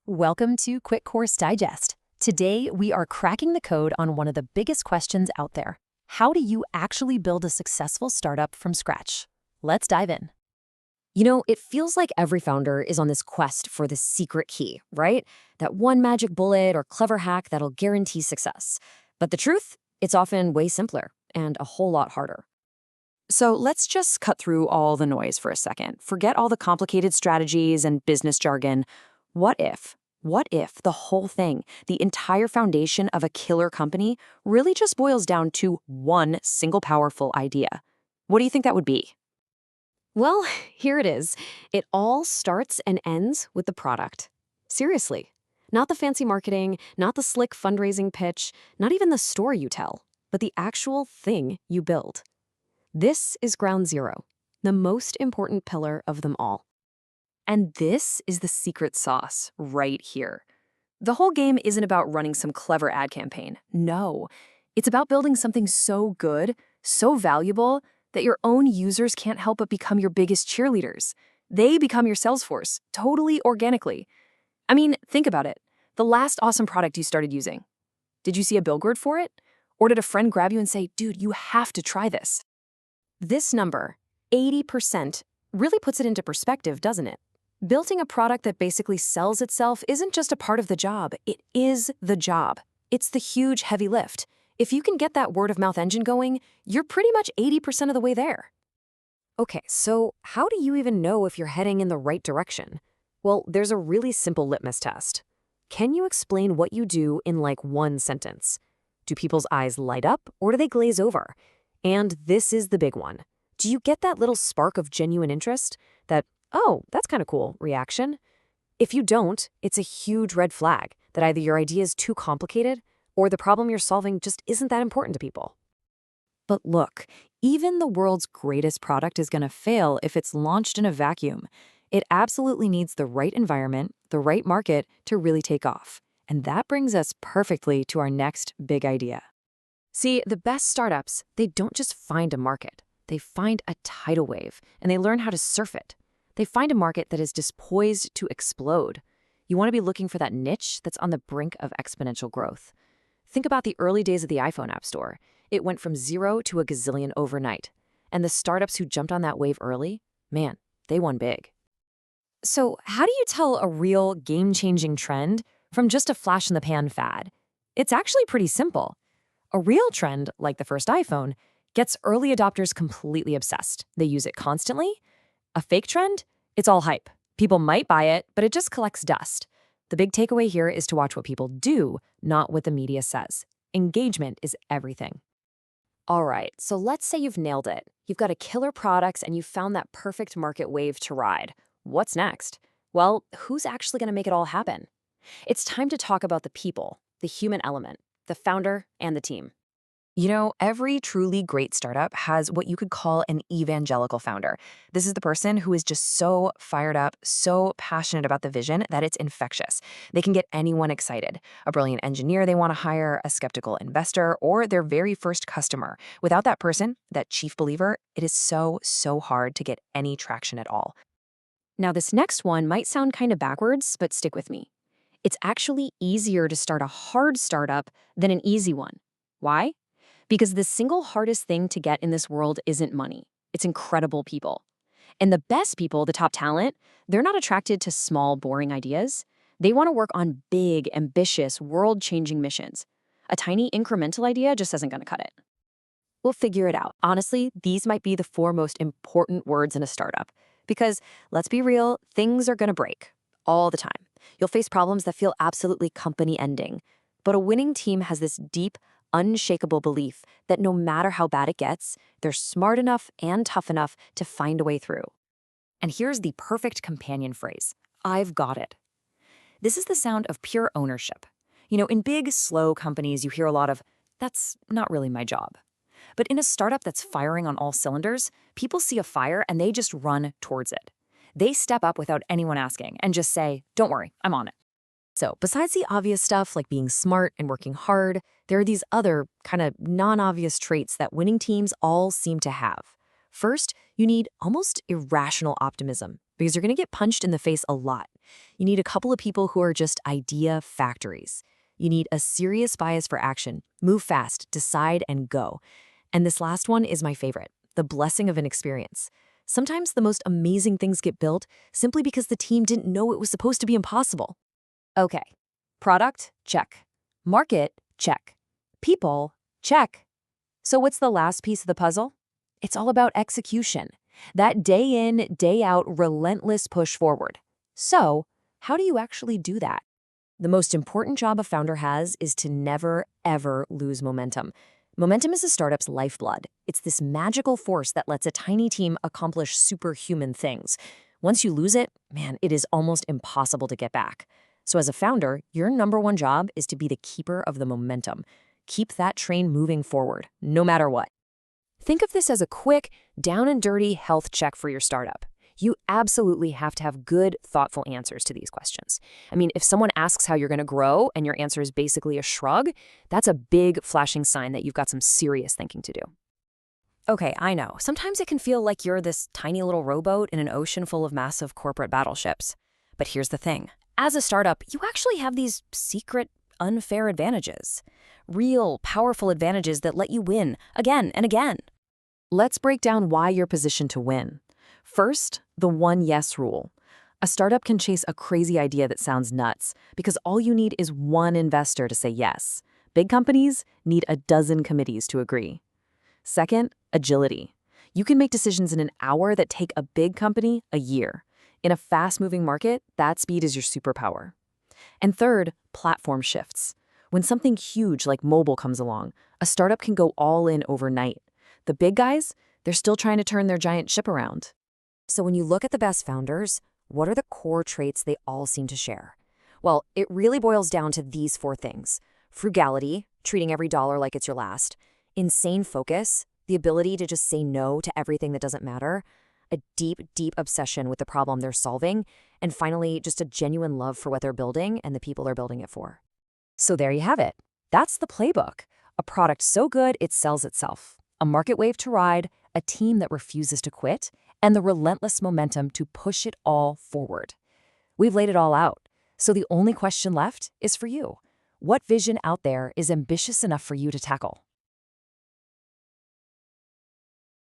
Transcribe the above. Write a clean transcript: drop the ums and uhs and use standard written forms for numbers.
Welcome to Quick Course Digest. Today, we are cracking the code on one of the biggest questions out there. How do you actually build a successful startup from scratch? Let's dive in. It feels like every founder is on this quest for the secret key, right? That one magic bullet or clever hack that'll guarantee success. But the truth, it's often way simpler and a whole lot harder. So let's just cut through all the noise for a second. Forget all the complicated strategies and business jargon. What if? What if the whole thing, the entire foundation of a killer company, really just boils down to one single powerful idea? What do you think that would be? Well, here it is. It all starts and ends with the product. Seriously. Not the fancy marketing, not the slick fundraising pitch, not even the story you tell, but the actual thing you build. This is ground zero, the most important pillar of them all. And this is the secret sauce right here. The whole game isn't about running some clever ad campaign. No, it's about building something so good, so valuable, that your own users can't help but become your biggest cheerleaders. They become your sales force, totally organically. I mean, think about it. The last awesome product you started using. Did you see a billboard for it? Or did a friend grab you and say, dude, you have to try this? This number, 80%, really puts it into perspective, doesn't it? Building a product that basically sells itself isn't just a part of the job, it is the job. It's the huge heavy lift. If you can get that word-of-mouth engine going, you're pretty much 80% of the way there. Okay, so how do you even know if you're heading in the right direction? Well, there's a really simple litmus test. Can you explain what you do in like one sentence? Do people's eyes light up or do they glaze over? And this is the big one. Do you get that little spark of genuine interest? That, oh, that's kind of cool reaction? If you don't, it's a huge red flag that either your idea is too complicated or the problem you're solving just isn't that important to people. But look, even the world's greatest product is going to fail if it's launched in a vacuum. It absolutely needs the right environment, the right market to really take off. And that brings us perfectly to our next big idea. See, the best startups, they don't just find a market. They find a tidal wave, and they learn how to surf it. They find a market that is just poised to explode. You want to be looking for that niche that's on the brink of exponential growth. Think about the early days of the iPhone App Store. It went from 0 to a gazillion overnight. And the startups who jumped on that wave early, man, they won big. So how do you tell a real game-changing trend from just a flash-in-the-pan fad? It's actually pretty simple. A real trend, like the first iPhone, gets early adopters completely obsessed. They use it constantly. A fake trend? It's all hype. People might buy it, but it just collects dust. The big takeaway here is to watch what people do, not what the media says. Engagement is everything. All right, so let's say you've nailed it. You've got a killer product and you've found that perfect market wave to ride. What's next? Well, who's actually going to make it all happen? It's time to talk about the people, the human element, the founder and the team. Every truly great startup has what you could call an evangelical founder. This is the person who is just so fired up, so passionate about the vision that it's infectious. They can get anyone excited. A brilliant engineer they want to hire, a skeptical investor, or their very first customer. Without that person, that chief believer, it is so hard to get any traction at all. Now, this next one might sound kind of backwards, but stick with me. It's actually easier to start a hard startup than an easy one. Why? Because the single hardest thing to get in this world isn't money. It's incredible people. And the best people, the top talent, they're not attracted to small, boring ideas. They want to work on big, ambitious, world-changing missions. A tiny incremental idea just isn't going to cut it. We'll figure it out. Honestly, these might be the 4 most important words in a startup. Because, let's be real, things are going to break. All the time. You'll face problems that feel absolutely company-ending. But a winning team has this deep, unshakable belief that no matter how bad it gets, they're smart enough and tough enough to find a way through. And here's the perfect companion phrase, I've got it. This is the sound of pure ownership. In big, slow companies, you hear a lot of, that's not really my job. But in a startup that's firing on all cylinders, people see a fire and they just run towards it. They step up without anyone asking and just say, don't worry, I'm on it. So besides the obvious stuff like being smart and working hard, there are these other kind of non-obvious traits that winning teams all seem to have. First, you need almost irrational optimism. because you're going to get punched in the face a lot. You need a couple of people who are just idea factories. You need a serious bias for action, move fast, decide, and go. And this last one is my favorite, the blessing of an experience. Sometimes the most amazing things get built simply because the team didn't know it was supposed to be impossible. Okay, product, check. Market, check. People, check. So what's the last piece of the puzzle? It's all about execution. That day in, day out, relentless push forward. So, how do you actually do that? The most important job a founder has is to never, ever lose momentum. Momentum is a startup's lifeblood. It's this magical force that lets a tiny team accomplish superhuman things. Once you lose it, man, it is almost impossible to get back. So as a founder, your number one job is to be the keeper of the momentum. Keep that train moving forward, no matter what. Think of this as a quick, down and dirty health check for your startup. You absolutely have to have good, thoughtful answers to these questions. I mean, if someone asks how you're going to grow and your answer is basically a shrug, that's a big flashing sign that you've got some serious thinking to do. Okay, I know. Sometimes it can feel like you're this tiny little rowboat in an ocean full of massive corporate battleships. But here's the thing. As a startup, you actually have these secret, unfair advantages. Real, powerful advantages that let you win again and again. Let's break down why you're positioned to win. First, the one yes rule. A startup can chase a crazy idea that sounds nuts because all you need is one investor to say yes. Big companies need a dozen committees to agree. Second, agility. You can make decisions in an hour that take a big company a year. In a fast-moving market, that speed is your superpower. And third, platform shifts. When something huge like mobile comes along, a startup can go all in overnight. The big guys, they're still trying to turn their giant ship around. So when you look at the best founders, what are the core traits they all seem to share? Well, it really boils down to these four things. Frugality, treating every dollar like it's your last. Insane focus, the ability to just say no to everything that doesn't matter. A deep, deep obsession with the problem they're solving. And finally, just a genuine love for what they're building and the people they're building it for. So there you have it. That's the playbook. A product so good it sells itself. A market wave to ride, a team that refuses to quit, and the relentless momentum to push it all forward. We've laid it all out, so the only question left is for you. What vision out there is ambitious enough for you to tackle?